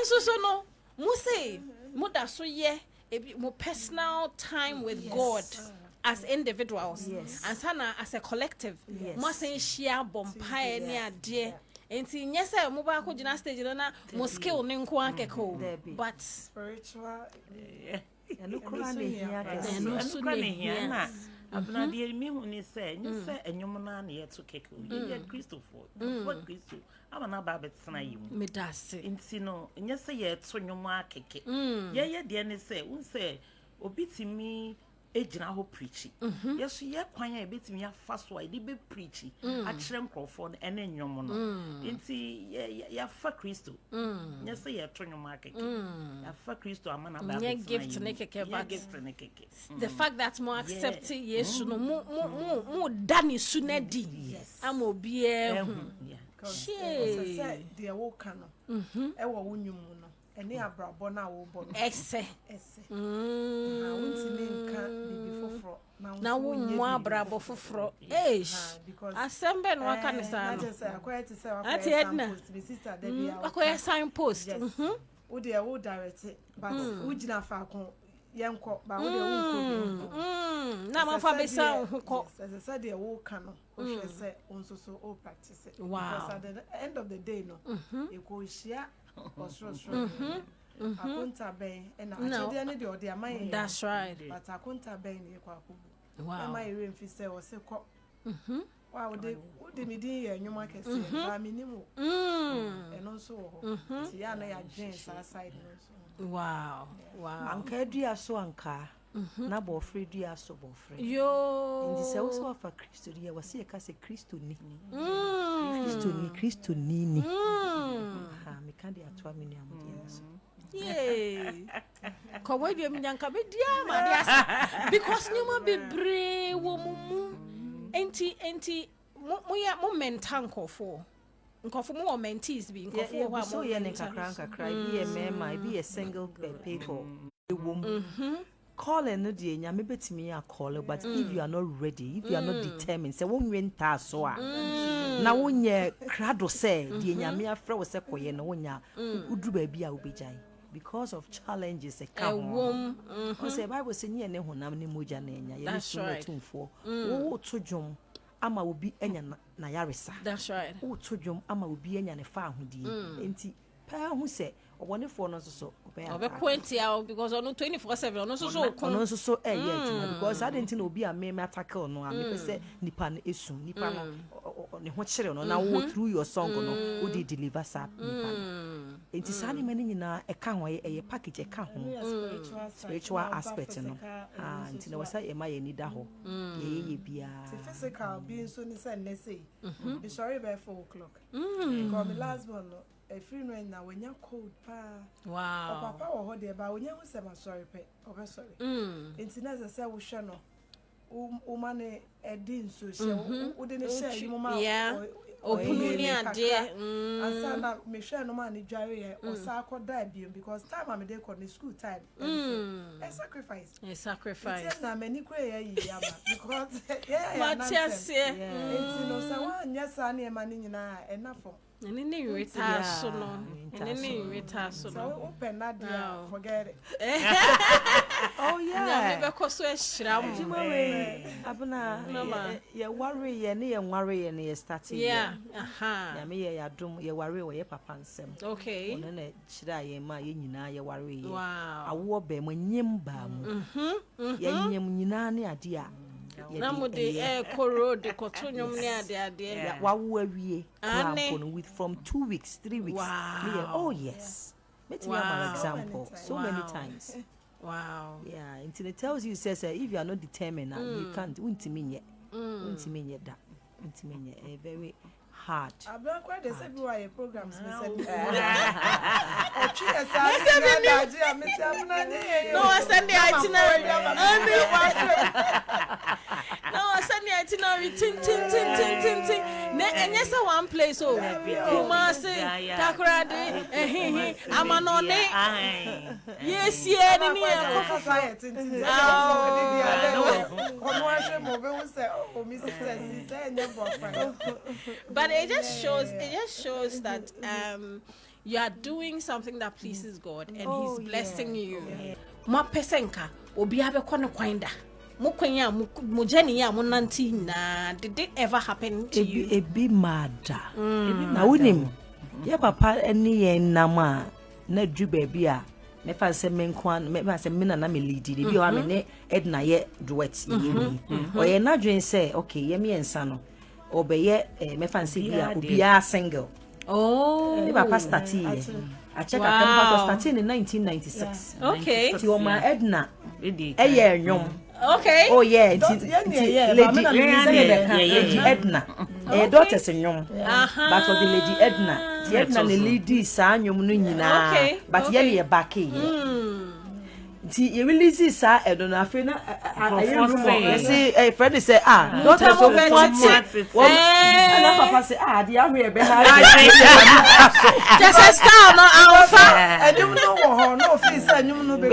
so no mo say mo da so ye mo personal time with God as individuals and sana as a collective mo say share bompae ne ade enti nyese mo ba ko gina stage na mo skill ne nko akeko but spiritual eno kura ne hia na abna de mi hu ni say nyese enyum na na ye to keko ye Christopher for Christo amana ba betsena yimu me dase enti no nyese ye to nyum akeke ye de ne say un say obitimi ejina ho preach yeso ye kwan ya betimi ya faso a de be preach a kire nkrofo no ene nwom no nti ya fa Kristo nyese ye to nwom akeke ya fa Kristo amana ba be gift ne keke but the fact that mo accept yesu no mo dani sunedi ama obi say de wo kan no e wo wonwum no ene abrabo na wo bo no ese wonti nka bibi foforo na wo mo abrabo foforo asembe no aka ne sa no akwete say akwete my sister Debbie akwete signpost wo de wo direct but wo gina fa kon yenko ba wo de wo ko na ma fa be sa ho ko say de wo kan no wo hwe say onso so o practice it because at the end of the day no e ko hia akunta ben na achede ne de ode amaye that's right but akunta ben ne kwa akubu wow amaye we mfi say o se ko wow de me din ye nwuma kese ba minimu eno so ho ti ya na ya dwen sa side no so wow anka adua so anka na bo free dua so bo free yo ndi se wo so fa Kristo dia wase ka se Kristo ni Kristo ni ha me kan dia to amini amudi so ko we bi nyanka be dia ma dia because nyuma be bre wo mumu enti mo mental nkofo mo mentees bi nkofo ho so ye ne kakra bi ye mema bi ye single people calling no de nya me betimi ya call but if you are not ready if you are not determined say won wenta so a na wonye krado say de nya me afra wo se koye no wonya udu ba bi a obejai because of challenges e ka ho o say bible say nye ne honam ne moja na nya ye so na tumfo wo to dwom ama obi enya na yaresa that's right wo to dwom ama obi enya ne fa ahodie enti pa hu se obone fo no so obe kwenti ya because ono 24/7 ono so because I didn't know obi a me tackle no a me pese nipa na esu nipa no ne ho kire no na wo through your song no wo dey deliver sa nipa enti sa ne mani nyina e ka ho e package e ka ho spiritual aspect no enti na wasa e ma ye ni da ho ye bia physical being so ni say ne say be sorry by 4 o'clock because the last one no a free rain na when you cold pa wow papa wo ho de ba when you say my sorry pe obe sorry internet say wo hwe no o mane edin so hwe wo de ne share you mama opunu ni ade asa na me hwe no ma ne dware ye o sa akoda biom because time am dey call the school time a sacrifice it's na many kure ye yi ama because Matias it's no say wa nya sa na e ma ni nyina enough Nini retaso no. Nini retaso no. So open that door, forget it. Oh yeah. Na me be so ehira mo. Jimawe abuna ye worry ye ne ye worry ye ne start ye. Yeah. Ya me ye yadom ye worry wo ye papa nsem. Okay. Ono na chira ye ma ye nyina ye worry ye. Wow. Awo be mo nyem ba mu. Ye nyem nyina ne ade a na mo de koro de kotonyom ne ade wa wo awie with from 2 weeks 3 weeks oh yes let me have an example so many times wow yeah until it tells you says if you are not determined you can't untiminye that untiminye very hard. Abra kwa de se bi wa ye programs me se bi. Ochi esa me se abuna ni. No Sunday itinerary. No Sunday itinerary tin. Na enye se one place o. Kumasi, Takoradi, Amanone. Yes ye ni ko fa tin. Komo ahwe mo be wo se o mi sister si se enye boyfriend. But it just shows that you are doing something that pleases God and he's blessing you. Ma pesenka obi abekọ no kwanda. Mo kwanya mo journey ya mo nanti na did it ever happen to you? Ebi mada. Na wonim. Ye papa eni ye nama na dru baby a me fa se me nkwan me fa se me na me lead bi o ame ne Edna ye duet ye ni. O ye na dwen say okay ye me ensa no. Obeye me fa se bi a obi a single. Oh. Me papa start here. I check at the papa starting in 1996. Okay. Ti o ma Edna e ye nwom. Okay. Oh yeah, Lady Edna. Daughters nwom. But for the Lady Edna, the Edna the lady sa nwom no nyina. But ye le back here. Ti you release sa edo na afi na say friend say daughters so what and papa say dey ahwe be na just a style no alpha enyum no wo ho no fi say enyum no be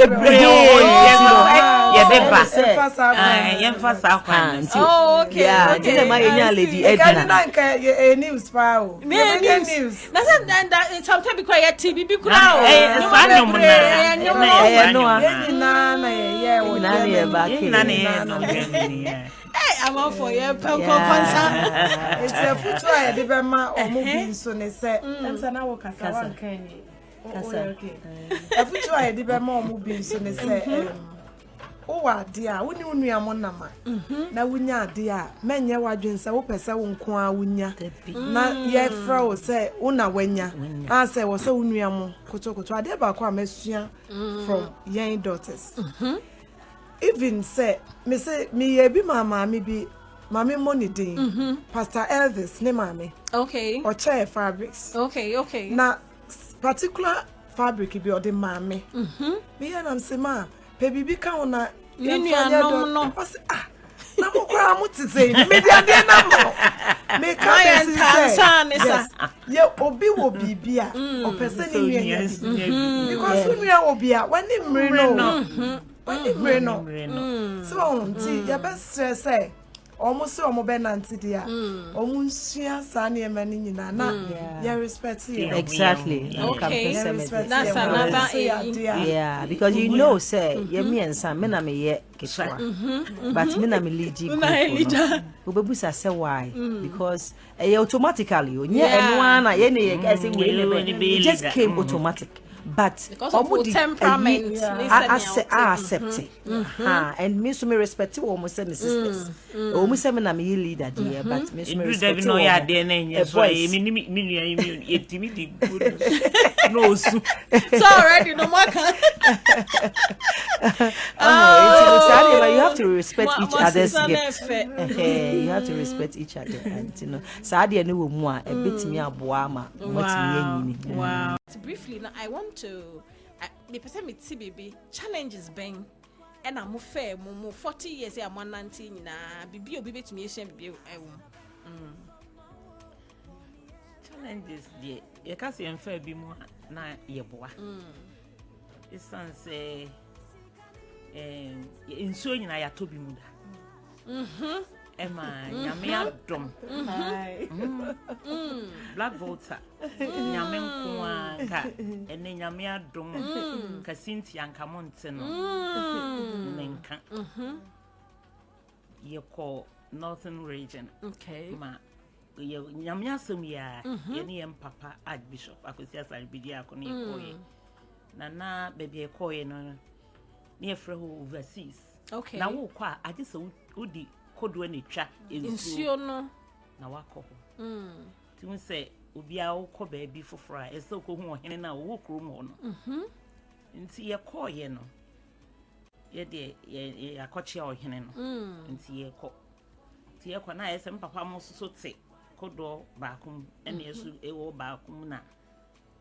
okay yeah dey ma enya Lady Edna na nka news pa o news na say sometimes because ya TV bi kura o na ye o na ye back I'm all for you penko konsa it's a futu a de be ma omo bi nso ne se ensa na wo kasa wan kan ni okay a futu a de be ma omo bi nso ne se o wa de a woni unu amo na ma na wunya de a menye wadwen se wo pese wo nko a wunya na ye fra wo se una wanya a se wo se unu amo kotokoto ade ba kwa masua from young daughters even say me ye bi mama me bi mama money din Pastor Elvis ne mama okay or chair fabrics okay na particular fabric bi or the mama me and am say ma baby bi ka una no na mo kwa mo ti say me dia de na mo me ka say ye obi wo bibia o person ni nua because nua obi a wani mre no so nti ya be stress almost omo be nanti dia omo nsua sa na emani nyina na ya respect you exactly okay that's another yeah because you know say ye me ensa me na me ye keswa but me na me lead obebusa say why because automatically onye enwa na ye ne ye say we just came automatic but of temperament accept and me so me respect you almost say sisters almost say me na me leader there but me so me respect no ya there na nya so me yetimi di good no so already no more can you have to respect each other's gift you have to respect each other and you know sadia ne wo mu a ebetimi aboa ma matimi yanyini wow briefly now I want to the person me see baby challenges bang and I'm fair mo 40 years I'm 19 na bibi obi betumi ehia bibi challenges dey ye ka se enfa bi mu na ye boa isan say inso nyina ya to bi mu da Emma nyame adom Black Volta nyame nko anka ene nyame adom ka Cynthia anka monte no nenka ye ko Northern region okay ma ye nyame asem ya ye ne yem papa Archbishop akosi asare bidi akone ye koye na baby koye no ne frɛ ho overseas okay na wo kwa age se udi kodo ni twa ensuo no na wakɔ ho ti mu sɛ obi a wokɔ baabi foforo a ɛsɛ ko hu ɔhene na wo krom hɔ no nti ye kɔye no ye de ye akɔkyia ɔhene no nti ye kɔ ti ye kɔ na ɛsɛ mpapa mo so te kodo baakum ɛne ɛso ɛwɔ baakum na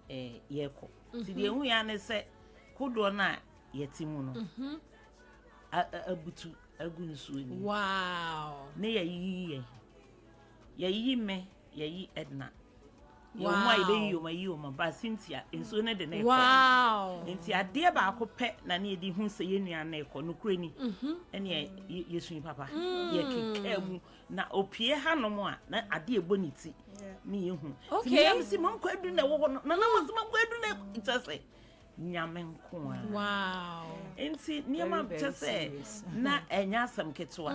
ye kɔ ti de hu ya ne sɛ kodo na ye ti mu no abutu agunsu ni wow ne yayi me yayi Edna ye mo ai be yi o ma yi o ma ba Cynthia enso ne de ne wow enti ade ba akopɛ na ne di hu se ye nua na ekɔ no kurani ene yesu papa ye keka mu na opie hanom a na ade ebo ne ti me hu Okay. I'm see man kwadu na wo no na man kwadu na just say nyame nko a Wow. nti niema very just say serious. na enya asam ketwa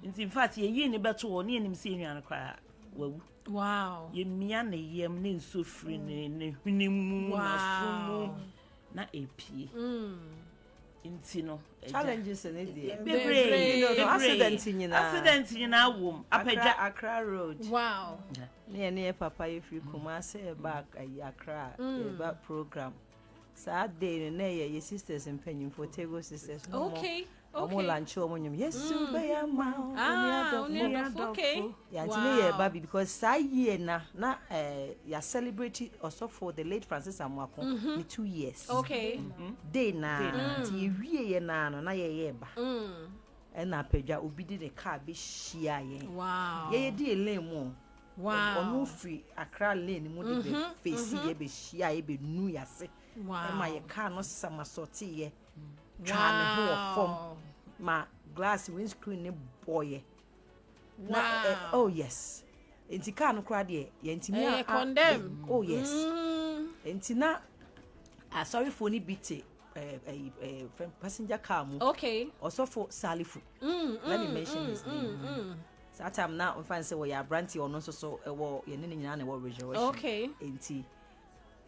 nti in fact ye yi ne beto wo ne enim se enwan kwa wawu Wow. ye mia na yem ne nso firi ne hunimu na sumu na epie nti no challenges in it. bebre no accident nyina wom apagya Accra Road. Wow. Ne papa if you Kumasi back Accra back program. Saturday na ye sisters and penny for Tego sisters. Okay. Omo lunch omo nyum. Yes, be ya ma. Okay. Yeah, until ye baby because sa year na ya celebrate also for the late Francis Amwako me 2 years. Okay. Day na ti wie ye na no na ye ba. E na pagya obi di the car be shia ye. Wow. Ye di lane mo. Wow. Onu free Accra lane mu de be face ye be shia ye be nu ya se. Wow. E ma ye car no sama sorti ye. Twa me ho form. Ma glass windscreen ne boy. Wow. Oh yes. Enti car no kra de ye ntimi condemn. Oh yes. Enti na sorry for ni biti passenger car mu. Okay. Also for Salifu. Let me mention his name. So that time now I'm fine say we are branty or no so ye ne nyina na we resurrection. Okay. Enti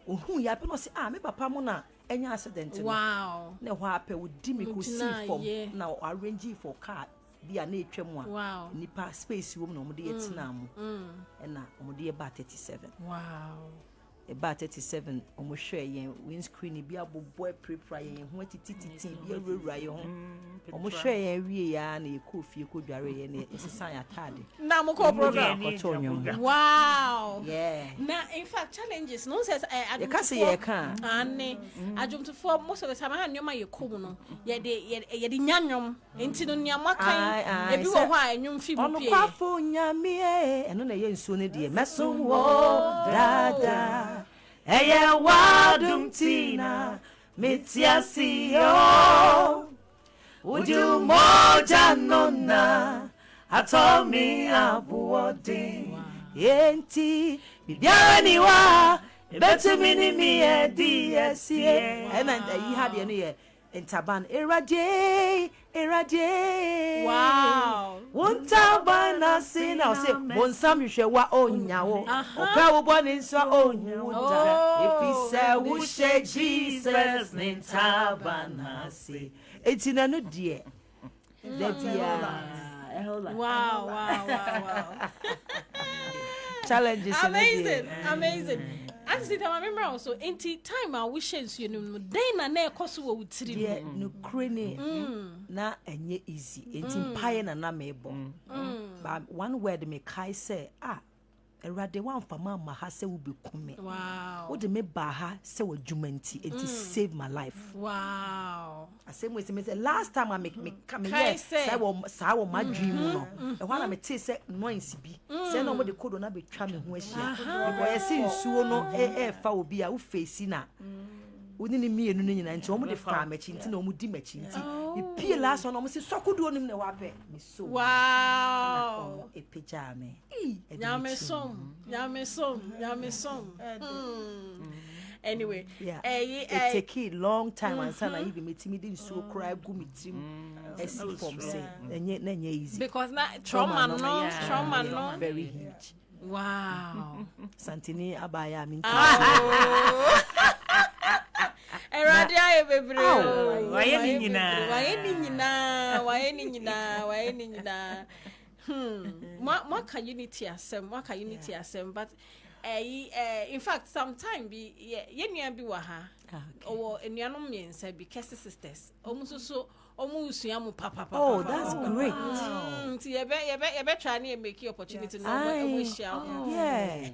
ohun ya pe no say me papa mo na enya accident no. Wow. Na ho apɛ wo di me ko see form yeah. na arrange for car bia na etwa mu a Wow. nipa space wo mu na mo de yetina mu na mo de ba 37 Wow. about 37 omo hwɛ yɛn windscreen bi abobɔ prepare yɛn ho titititi bi awura yɛn ho omo hwɛ yɛn wie ya na yɛkɔ fie kɔ dware yɛn na yɛsesa yɛ atade Na mo ko program. kɔtɔ nwom Wow. yeah Na in fact challenges no says yɛ ka se yɛ ka ane adwomtofo most of the time ha nyoma yɛ kom no yɛ de nyanyom enti no nyama kan ebi wo ho a enwom fi mu pie ɔno kwafo nyame ɛno na yɛ nsuo ne deɛ mɛsom wo dada Eya wadum tina mitiasio Uju moja nona atomi abuode Yenti bibiani wa betu minimi ediesie And you had your in Taban Erade Wow. One taban na sin I say one sam you share wa onyawo oka wo boni so onwuda if he say wo share Jesus in taban na say etina no die that Wow. challenges Amazing. And see that I remember also enti time I wishes you know then na ekoso wo wutiri yeah no krene na enye easy enti mpaye na mebo but one word me kai say erade wan fama ma ha se wo bekume Wow. wo de me ba ha se wo dwumanti enti save my life. Wow. Asem we say last time I make come Kai here say. say wo my dream no e ho na me te say noise bi say no mo de kodo na betwa me ho ahia because you see nsuo no fa obi a wo face na woni ni mienu no nyina nti omo de fa machi nti na omo di machi nti e pie last one omo se sokodo onim na wape me so Wow. e peja me Nyame som. Anyway, yeah it take a long time and sana even metimi di nsuo kra gu me tim esi form say enye easy because na trauma no very huge. Wow. Santini abaya minti Erade aye bebre. Waye ni nyina. Mwaka unity asem but in fact sometime bi ye nua bi wa ha owo enuanom miensa bi kese sisters omusoso omu usua mu papa. Oh, that's great. Ye be try na make opportunity no omo share. Yeah.